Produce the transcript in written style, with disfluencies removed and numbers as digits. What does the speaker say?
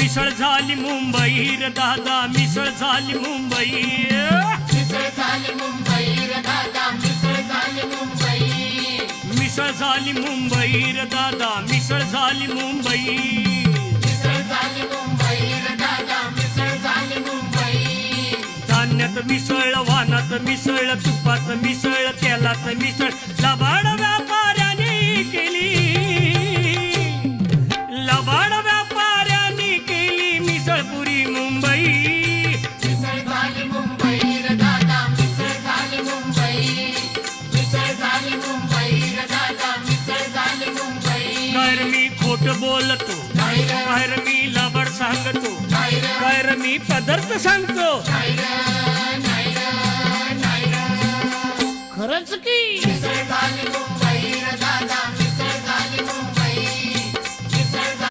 मिसळ झाली मुंबई र दादा, मिसळ झाली मुंबई, मिसळ झाली मुंबई रे दादा, मिसळ झाली मुंबई, मिसळ झाली मुंबई र दादा, मिसळ झाली मुंबई, मिसळ झाली मुंबई रे दादा, मिसळ झाली मुंबई. धान्यात मिसळ, वानात मिसळ, तुपात मिसळ, तेलात मिसळ, लबाड व्यापाऱ्यांनी केली, लबाड व्यापाऱ्यांनी केली मिसळपुरी मुंबई. मिसळ झाली मुंबई रे दादा, मिसळ झाली मुंबई, मिसळ झाली मुंबई रे दादा, मिसळ झाली मुंबई. काय रे मी खोट बोलतो, नाही रे, काय रे मी लबाड सांगतो, नाही रे, काय रे मी पदार्थ सांगतो. नाही रे, नाही रे, नाही रे. खरंच की मिसळ झाली मुंबई